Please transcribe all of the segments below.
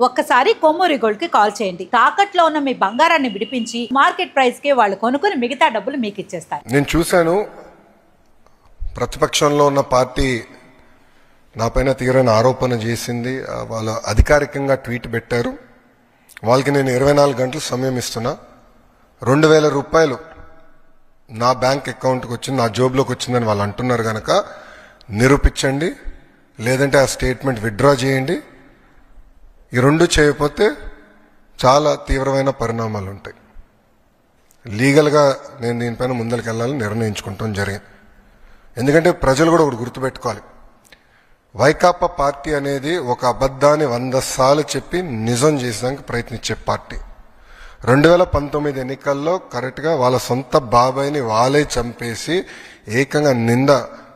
ఒక్కసారి కొమ్మూరి గోల్డ్ కి కాల్ చేయండి. తాకట్లో ఉన్న మీ బంగారాన్ని విడిపించి మార్కెట్ ప్రైస్ కి వాళ్ళు కొనుక్కుని మిగతా డబ్బులు మీకు ఇచ్చేస్తారు. నేను చూశాను, ప్రతిపక్షంలో ఉన్న పార్టీ నాపైన తీవ్రమైన ఆరోపణ చేసింది. వాళ్ళు అధికారికంగా ట్వీట్ పెట్టారు. వాళ్ళకి నేను 24 గంటలు సమయం ఇస్తున్నా. 2000 రూపాయలు నా బ్యాంక్ అకౌంట్కి వచ్చింది, నా జోబులోకి వచ్చిందని వాళ్ళు అంటున్నారు కనుక నిరూపించండి, లేదంటే ఆ స్టేట్మెంట్ విత్డ్రా చేయండి. ఈ రెండు చేయకపోతే చాలా తీవ్రమైన పరిణామాలు ఉంటాయి. లీగల్గా నేను దీనిపైన ముందరికి వెళ్ళాలని నిర్ణయించుకుంటాం జరిగింది. ఎందుకంటే ప్రజలు కూడా ఒకటి గుర్తుపెట్టుకోవాలి, వైకాపా పార్టీ అనేది ఒక అబద్ధాన్ని 100 సార్లు చెప్పి నిజం చేసేదానికి ప్రయత్నించే పార్టీ. 2019 ఎన్నికల్లో కరెక్ట్గా వాళ్ళ సొంత బాబాయిని వాళ్ళే చంపేసి ఏకంగా నింద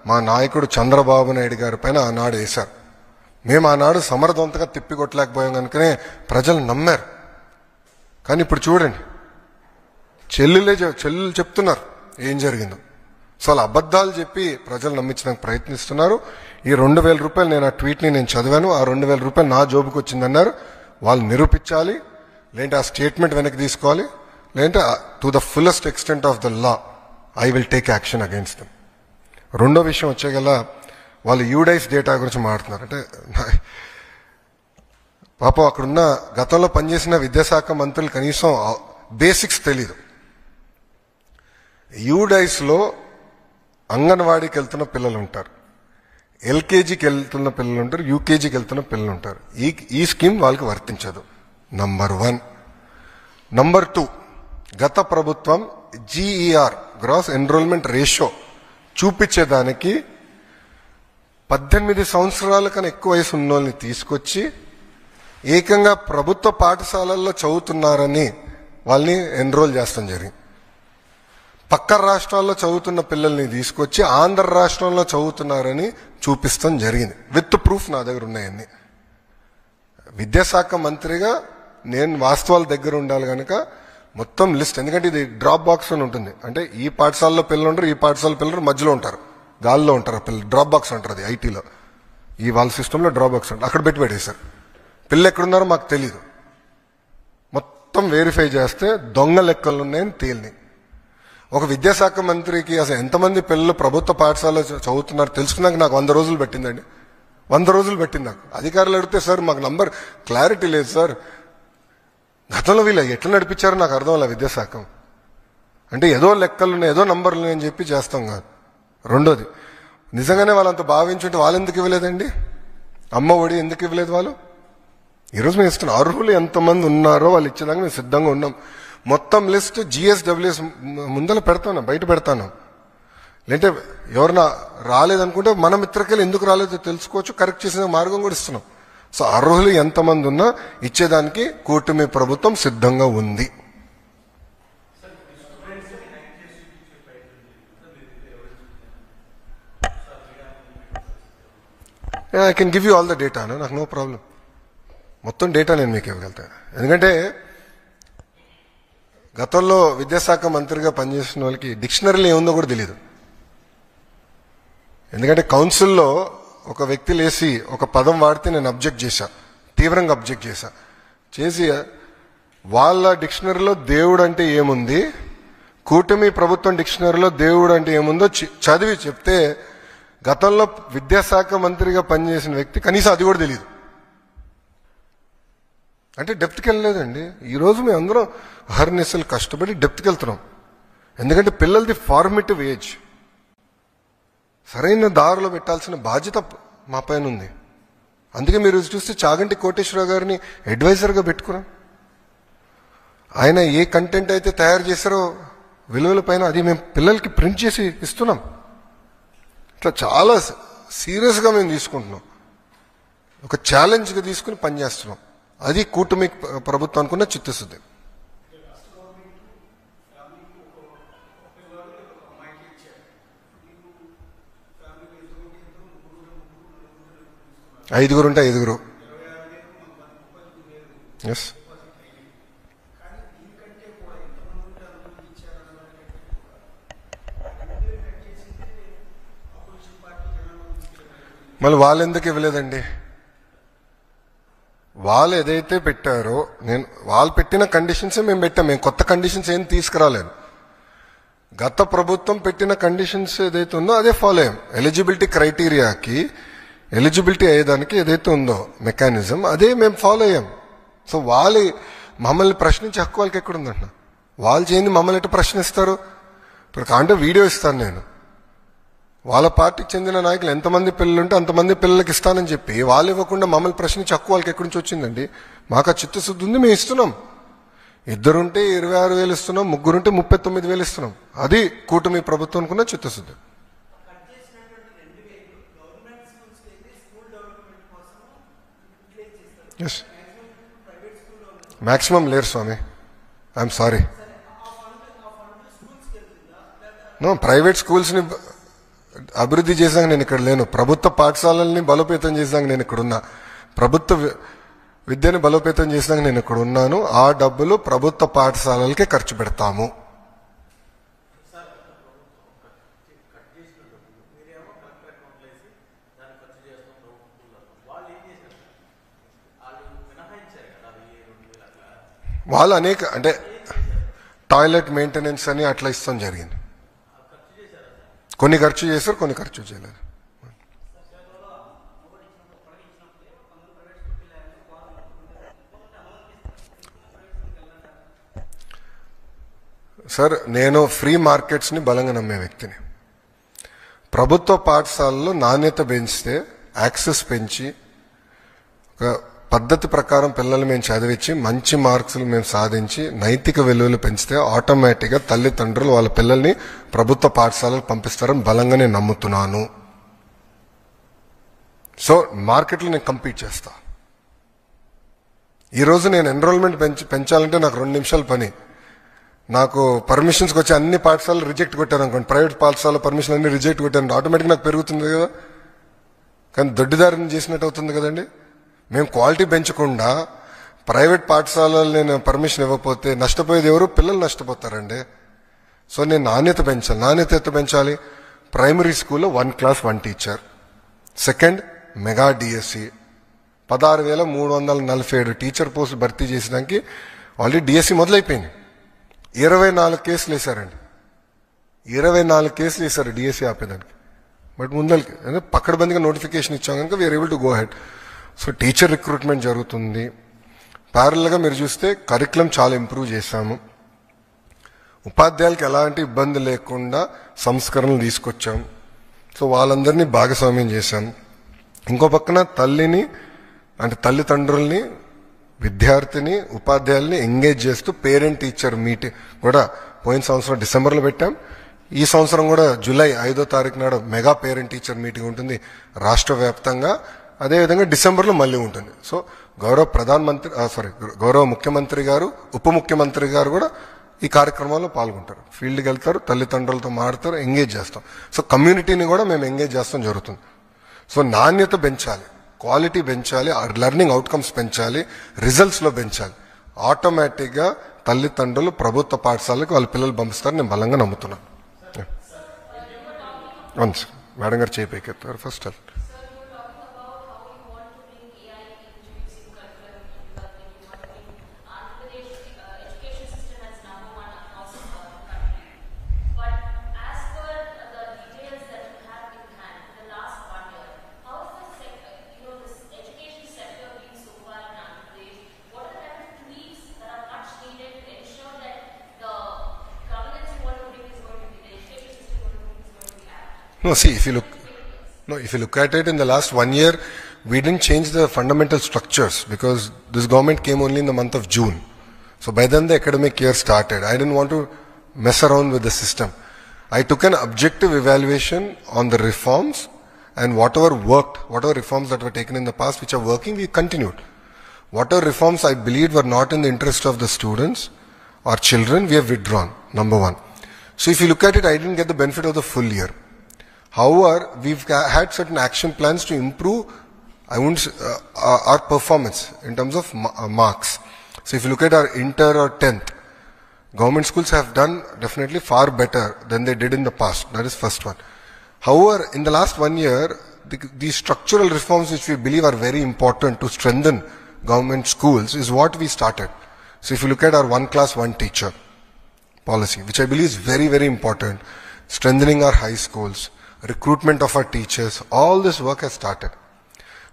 మా నాయకుడు చంద్రబాబు నాయుడు గారి పైన ఆనాడు వేశారు. మేము ఆనాడు సమర్థవంతంగా తిప్పికొట్టలేకపోయాం కనుకనే ప్రజలు నమ్మారు. కానీ ఇప్పుడు చూడండి, చెల్లెలు చెప్తున్నారు ఏం జరిగిందో. సో అలా అబద్ధాలు చెప్పి ప్రజలు నమ్మించడానికి ప్రయత్నిస్తున్నారు. ఈ 2000 రూపాయలు నేను ఆ ట్వీట్ని నేను చదివాను. ఆ 2000 రూపాయలు నా జోబుకి వచ్చిందన్నారు. వాళ్ళు నిరూపించాలి, లేదంటే ఆ స్టేట్మెంట్ వెనక్కి తీసుకోవాలి, లేదంటే to the fullest extent of the law I will take action against them. రెండో విషయం వచ్చేగల, వాళ్ళు యూడైస్ డేటా గురించి మాట్లాడుతున్నారు. అంటే పాపం అక్కడున్న గతంలో పనిచేసిన విద్యాశాఖ మంత్రులు కనీసం బేసిక్స్ తెలీదు. యూడైస్లో అంగన్వాడీకి వెళ్తున్న పిల్లలు ఉంటారు, ఎల్కేజీకి వెళ్తున్న పిల్లలు ఉంటారు, యూకేజీకి వెళ్తున్న పిల్లలు ఉంటారు. ఈ స్కీమ్ వాళ్ళకి వర్తించదు. నంబర్ 1. నంబర్ 2, గత ప్రభుత్వం జీఈఆర్ గ్రాస్ ఎన్రోల్మెంట్ రేషియో చూపించేదానికి 18 సంవత్సరాల కన్నా ఎక్కువ వయసు ఉన్న వాళ్ళని తీసుకొచ్చి ఏకంగా ప్రభుత్వ పాఠశాలల్లో చదువుతున్నారని వాళ్ళని ఎన్రోల్ చేస్తాం జరిగింది. పక్క రాష్ట్రాల్లో చదువుతున్న పిల్లల్ని తీసుకొచ్చి ఆంధ్ర రాష్ట్రంలో చదువుతున్నారని చూపిస్తాం జరిగింది. విత్ ప్రూఫ్ నా దగ్గర ఉన్నాయన్నీ. విద్యాశాఖ మంత్రిగా నేను వాస్తవాల దగ్గర ఉండాలి కనుక మొత్తం లిస్ట్, ఎందుకంటే ఇది డ్రాప్ బాక్స్ అని ఉంటుంది. అంటే ఈ పాఠశాలలో పిల్లలు ఉంటారు, ఈ పాఠశాల పిల్లలు మధ్యలో ఉంటారు, గాల్లో ఉంటారు పిల్లలు. డ్రాప్ బాక్స్ అంటారు అది ఐటీలో. ఈ వాళ్ళ సిస్టంలో డ్రాప్ బాక్స్ అంటారు. అక్కడ పెట్టేశారు. పిల్లలు ఎక్కడున్నారో మాకు తెలీదు. మొత్తం వెరిఫై చేస్తే దొంగ లెక్కలు ఉన్నాయని తేలిని. ఒక విద్యాశాఖ మంత్రికి అసలు ఎంతమంది పిల్లలు ప్రభుత్వ పాఠశాలలో చదువుతున్నారు తెలుసుకున్నాక నాకు 100 రోజులు పెట్టిందండి. 100 రోజులు పెట్టింది నాకు. అధికారులు అడిగితే సార్ మాకు నంబర్ క్లారిటీ లేదు సార్, గతంలో వీళ్ళు ఎట్లా నడిపించారో నాకు అర్థం అలా విద్యాశాఖ అంటే ఏదో లెక్కలున్నాయి, ఏదో నంబర్లు ఉన్నాయని చెప్పి చేస్తాం కాదు. రెండోది, నిజంగానే వాళ్ళంత భావించుంటే వాళ్ళు ఎందుకు ఇవ్వలేదండి? అమ్మ ఒడి ఎందుకు ఇవ్వలేదు వాళ్ళు? ఈరోజు మేము ఇస్తున్నాం. అర్హులు ఎంతమంది ఉన్నారో వాళ్ళు ఇచ్చేదాకా మేము సిద్ధంగా ఉన్నాం. మొత్తం లిస్ట్ GSWS ముందర పెడతాను, బయట పెడతాను. లేదంటే ఎవరన్నా రాలేదనుకుంటే మన మిత్రకెళ్ళి ఎందుకు రాలేదో తెలుసుకోవచ్చు, కరెక్ట్ చేసిన మార్గం కూడా ఇస్తున్నాం. సో అర్హులు ఎంతమంది ఉన్నా ఇచ్చేదానికి కూటమి ప్రభుత్వం సిద్ధంగా ఉంది. I can give you all the data, నాకు నో ప్రాబ్లం. మొత్తం డేటా నేను మీకు ఇవ్వగలుగుతాను. ఎందుకంటే గతంలో విద్యాశాఖ మంత్రిగా పనిచేసిన వాళ్ళకి డిక్షనరీలో ఏముందో కూడా తెలియదు. ఎందుకంటే కౌన్సిల్లో ఒక వ్యక్తి లేసి ఒక పదం వాడితే నేను అబ్జెక్ట్ చేశా, తీవ్రంగా అబ్జెక్ట్ చేసి వాళ్ళ డిక్షనరీలో దేవుడు అంటే ఏముంది, కూటమి ప్రభుత్వం డిక్షనరీలో దేవుడు అంటే ఏముందో చదివి చెప్తే గతంలో విద్యాశాఖ మంత్రిగా పనిచేసిన వ్యక్తి కనీసం అది కూడా తెలియదు. అంటే డెప్త్కి వెళ్ళలేదండి. ఈరోజు మేము అందరం అహర్నిశలు కష్టపడి డెప్త్కి వెళ్తున్నాం. ఎందుకంటే పిల్లలది ఫార్మేటివ్ ఏజ్, సరైన దారిలో పెట్టాల్సిన బాధ్యత మా పైన ఉంది. అందుకే మీరు చూస్తే చాగంటి కోటేశ్వరరావు గారిని అడ్వైజర్గా పెట్టుకున్నాం. ఆయన ఏ కంటెంట్ అయితే తయారు చేశారో విలువల పైన అది మేము పిల్లలకి ప్రింట్ చేసి ఇస్తున్నాం. ఇట్లా చాలా సీరియస్గా మేము తీసుకుంటున్నాం. ఒక ఛాలెంజ్గా తీసుకుని పనిచేస్తున్నాం. అది కూటమి ప్రభుత్వానికి ఉన్న చిత్తశుద్ధి. ఐదుగురు ఉంటే 5. ఎస్, మళ్ళీ వాళ్ళు ఎందుకు ఇవ్వలేదండి? వాళ్ళు ఏదైతే పెట్టారో వాళ్ళు పెట్టిన కండిషన్సే మేము పెట్టాం. మేము కొత్త కండిషన్స్ ఏం తీసుకురాలేదు. గత ప్రభుత్వం పెట్టిన కండిషన్స్ ఏదైతే ఉందో అదే ఫాలో అయ్యాం. ఎలిజిబిలిటీ క్రైటీరియాకి ఎలిజిబిలిటీ అయ్యేదానికి ఏదైతే ఉందో మెకానిజం అదే మేము ఫాలో అయ్యాం. సో మమ్మల్ని ప్రశ్నించే హక్కు వాళ్ళకి ఎక్కడుందంట? వాళ్ళు చేయండి మమ్మల్ని ఎట్లా ప్రశ్నిస్తారు? ఇప్పుడు కాంటే వీడియో ఇస్తాను నేను. వాళ్ళ పార్టీకి చెందిన నాయకులు ఎంతమంది పిల్లలు ఉంటే అంతమంది పిల్లలకి ఇస్తానని చెప్పి వాళ్ళు ఇవ్వకుండా మమ్మల్ని ప్రశ్నించే హక్కు వాళ్ళకి ఎక్కడి నుంచి వచ్చిందండి? మాకు ఆ చిత్తశుద్ధి ఉంది, మేము ఇస్తున్నాం. 2 ఉంటే 26,000 ఇస్తున్నాం, 3 ఉంటే 39,000 ఇస్తున్నాం. అది కూటమి ప్రభుత్వం ఉన్న చిత్తశుద్ధి. మాక్సిమం లేరు స్వామి, ఐఎమ్ సారీ. ప్రైవేట్ స్కూల్స్ ని అభివృద్ధి చేసాక నేను ఇక్కడ లేను. ప్రభుత్వ పాఠశాలల్ని బలోపేతం చేసాక నేను ఇక్కడ ఉన్నా. ప్రభుత్వ విద్యని బలోపేతం చేసాక నేను ఇక్కడ ఉన్నాను. ఆ డబ్బులు ప్రభుత్వ పాఠశాలలకే ఖర్చు పెడతాము. వాళ్ళు అంటే టాయిలెట్ మెయింటెనెన్స్ అని అట్లా ఇస్తాం జరిగింది. కొన్ని ఖర్చు చేశారు, కొన్ని ఖర్చు చేయలేదు. సార్, నేను ఫ్రీ మార్కెట్స్ ని బలంగా నమ్మే వ్యక్తిని. ప్రభుత్వ పాఠశాలలో నాణ్యత పెంచితే, యాక్సెస్ పెంచి, ఒక పద్ధతి ప్రకారం పిల్లలు మేము చదివించి మంచి మార్క్స్లు మేము సాధించి నైతిక విలువలు పెంచితే ఆటోమేటిక్గా తల్లిదండ్రులు వాళ్ళ పిల్లల్ని ప్రభుత్వ పాఠశాలకు పంపిస్తారని బలంగా నేను నమ్ముతున్నాను. సో మార్కెట్లో నేను కంపీట్ చేస్తా. ఈరోజు నేను ఎన్రోల్మెంట్ పెంచాలంటే నాకు 2 నిమిషాల పని. నాకు పర్మిషన్స్కి వచ్చి అన్ని పాఠశాలలు రిజెక్ట్ కొట్టారు అనుకోండి, ప్రైవేట్ పాఠశాల పర్మిషన్ అన్ని రిజెక్ట్ కొట్టారు, ఆటోమేటిక్గా నాకు పెరుగుతుంది కదా. కానీ దొడ్డిదారిని చేసినట్టు అవుతుంది కదండి. మేము క్వాలిటీ పెంచకుండా ప్రైవేట్ పాఠశాలలు నేను పర్మిషన్ ఇవ్వకపోతే నష్టపోయేది ఎవరు? పిల్లలు నష్టపోతారండి. సో నేను నాణ్యత పెంచాలి. నాణ్యత ఎంత పెంచాలి? ప్రైమరీ స్కూల్లో 1 class 1 teacher. Second, mega DSC 16,347 teacher పోస్టులు భర్తీ చేసడానికి ఆల్రెడీ డిఎస్సి మొదలైపోయింది. 24 కేసులు వేశారండి. 24 కేసులు వేశారు డిఎస్సి ఆపేదానికి. బట్ ముందరికి పక్కడబందిగా నోటిఫికేషన్ ఇచ్చాం కనుక we are able to go head. So teacher recruitment జరుగుతుంది. ప్యారల్గా మీరు చూస్తే కరికులం చాలా ఇంప్రూవ్ చేశాము. ఉపాధ్యాయులకు ఎలాంటి ఇబ్బంది లేకుండా సంస్కరణలు తీసుకొచ్చాం. సో వాళ్ళందరినీ భాగస్వామ్యం చేశాం. ఇంకో పక్కన తల్లిదండ్రుల్ని, విద్యార్థిని, ఉపాధ్యాయుల్ని ఎంగేజ్ చేస్తూ పేరెంట్ టీచర్ మీటింగ్ కూడా పోయిన సంవత్సరం డిసెంబర్లో పెట్టాం. ఈ సంవత్సరం కూడా జూలై 5వ తారీఖు నాడు మెగా పేరెంట్ టీచర్ మీటింగ్ ఉంటుంది రాష్ట్ర వ్యాప్తంగా. అదేవిధంగా డిసెంబర్లో మళ్ళీ ఉంటుంది. సో గౌరవ ముఖ్యమంత్రి గారు, ఉప ముఖ్యమంత్రి గారు కూడా ఈ కార్యక్రమాల్లో పాల్గొంటారు. ఫీల్డ్కి వెళ్తారు, తల్లిదండ్రులతో మాట్లాడతారు, ఎంగేజ్ చేస్తాం. సో కమ్యూనిటీని కూడా మేము ఎంగేజ్ చేస్తాం జరుగుతుంది. సో నాణ్యత పెంచాలి, క్వాలిటీ పెంచాలి, లెర్నింగ్ అవుట్కమ్స్ పెంచాలి, రిజల్ట్స్లో పెంచాలి. ఆటోమేటిక్గా తల్లిదండ్రులు ప్రభుత్వ పాఠశాలకు వాళ్ళ పిల్లలు పంపిస్తారని నేను బలంగా నమ్ముతున్నాను. మేడం గారు చేయిపోయి first if you look at it, in the last 1 year, we didn't change the fundamental structures because this government came only in the month of June. So by then the academic year started. I didn't want to mess around with the system. I took an objective evaluation on the reforms, and whatever reforms that were taken in the past which are working, we continued. Whatever reforms I believed were not in the interest of the students or children, we have withdrawn, number 1. So if you look at it, I didn't get the benefit of the full year. However, we've had certain action plans to improve our performance in terms of marks. So if you look at our inter or 10th, government schools have done definitely far better than they did in the past. That is first one. However, in the last 1 year, the structural reforms which we believe are very important to strengthen government schools is what we started. So if you look at our one class, one teacher policy, which I believe is very, very important, strengthening our high schools, recruitment of our teachers, all this work has started.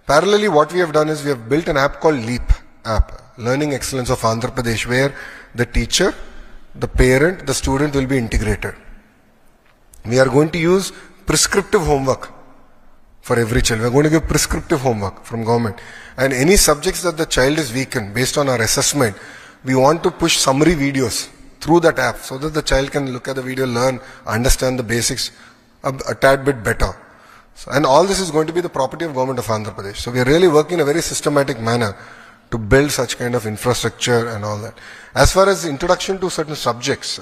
Parallelly, what we have done is we have built an app called LEAP app, Learning Excellence of Andhra Pradesh, where the teacher, the parent, the student will be integrated. We are going to use prescriptive homework for every child. We are going to give prescriptive homework from government. And any subjects that the child is weak in, based on our assessment, we want to push summary videos through that app so that the child can look at the video, learn, understand the basics a tad bit better. And all this is going to be the property of government of Andhra Pradesh. So we are really working in a very systematic manner to build such kind of infrastructure and all that. As far as introduction to certain subjects,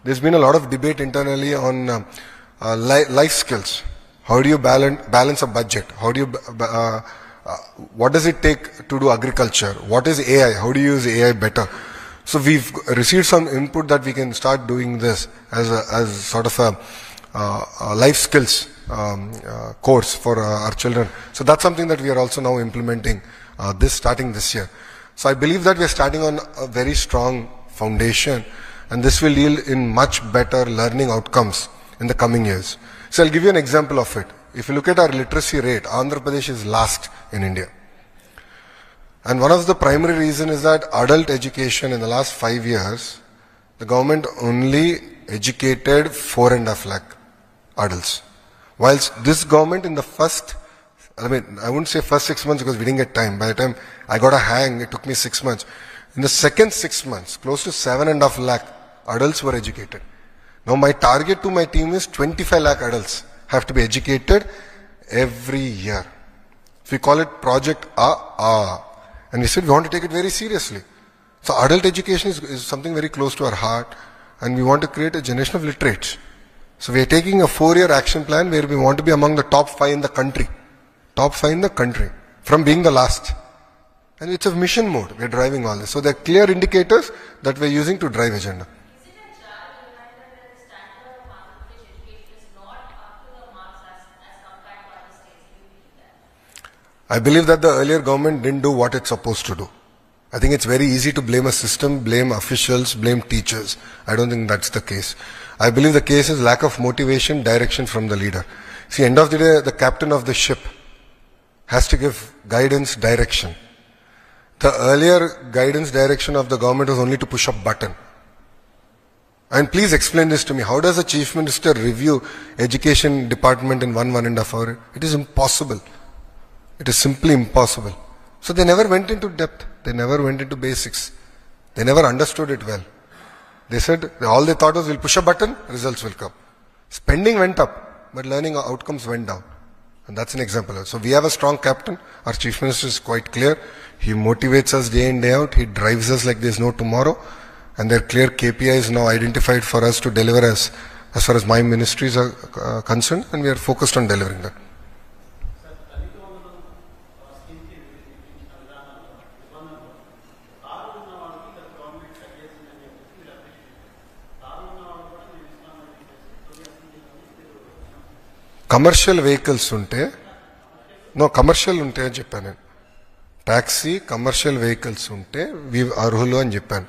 there's been a lot of debate internally on life skills. How do you balance a budget? How do you, what does it take to do agriculture? What is AI? How do you use AI better? So we've received some input that we can start doing this as sort of a life skills course for our children. So that's something that we are also now implementing starting this year. So I believe that we are starting on a very strong foundation, and this will yield in much better learning outcomes in the coming years. So I'll give you an example of it. If you look at our literacy rate, Andhra Pradesh is last in India. And one of the primary reasons is that adult education in the last 5 years, the government only educated 4.5 lakh adults. Whilst this government in the first, I wouldn't say first 6 months because we didn't get time. By the time I got a hang, it took me 6 months. In the second 6 months, close to 7.5 lakh adults were educated. Now my target to my team is 25 lakh adults have to be educated every year. So we call it Project A. And we said we want to take it very seriously. So adult education is something very close to our heart, and we want to create a generation of literates. So we are taking a 4-year action plan where we want to be among the top 5 in the country. Top 5 in the country, from being the last. And it's a mission mode, we are driving all this. So there are clear indicators that we are using to drive agenda. Is it a jarring reminder that the standard of Andhra Pradesh education is not up to the marks as compared to other states? Do you believe that? I believe that the earlier government didn't do what it's supposed to do. I think it's very easy to blame a system, blame officials, blame teachers. I don't think that's the case. I believe the case is lack of motivation, direction from the leader. See, end of the day, the captain of the ship has to give guidance, direction. The earlier guidance, direction of the government was only to push a button. And please explain this to me. How does a chief minister review education department in 1.5 hours? It is impossible. It is simply impossible. So they never went into depth. They never went into basics. They never understood it well. They said, all they thought was, we'll push a button, results will come. Spending went up, but learning outcomes went down. And that's an example. So we have a strong captain. Our chief minister is quite clear. He motivates us day in, day out. He drives us like there's no tomorrow. And there are clear KPIs now identified for us to deliver as far as my ministries are concerned. And we are focused on delivering that. Commercial vehicles ఉంటే commercial ఉంటే అని చెప్పాను నేను. Taxi commercial vehicles ఉంటే అర్హులు అని చెప్పాను.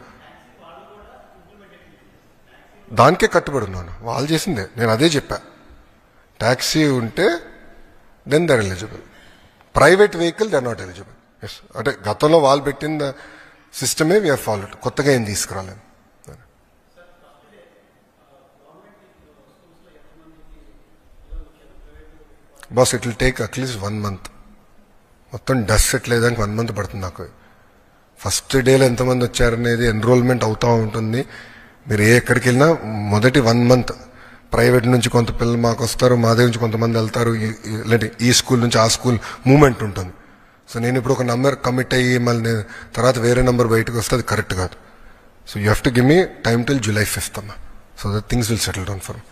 దానికే కట్టుబడి ఉన్నాను. వాళ్ళు చేసిందే, నేను అదే చెప్పా. టాక్సీ ఉంటే then they're eligible. Private vehicle they are not eligible. Yes, అంటే గతంలో వాళ్ళు పెట్టిన సిస్టమే వీఆర్ ఫాలోడ్, కొత్తగా ఏం తీసుకురాలేదు. Boss, it will take at least 1 month. మొత్తం డస్ట్ సెట్ లేదానికి 1 month పడుతుంది నాకు. ఫస్ట్ డేలో ఎంతమంది వచ్చారనేది ఎన్రోల్మెంట్ అవుతూ ఉంటుంది. మీరు ఎక్కడికి వెళ్ళినా మొదటి 1 month ప్రైవేట్ నుంచి కొంత పిల్లలు మాకు వస్తారు, మా దగ్గర నుంచి కొంతమంది వెళ్తారు, లేదంటే ఈ స్కూల్ నుంచి ఆ స్కూల్ మూమెంట్ ఉంటుంది. సో నేను ఇప్పుడు ఒక నెంబర్ కమిట్ అయ్యి మళ్ళీ తర్వాత వేరే నెంబర్ బయటకు వస్తే అది కరెక్ట్ కాదు. So you have to give me time till July 5th అమ్మా, so that things will settle down for me.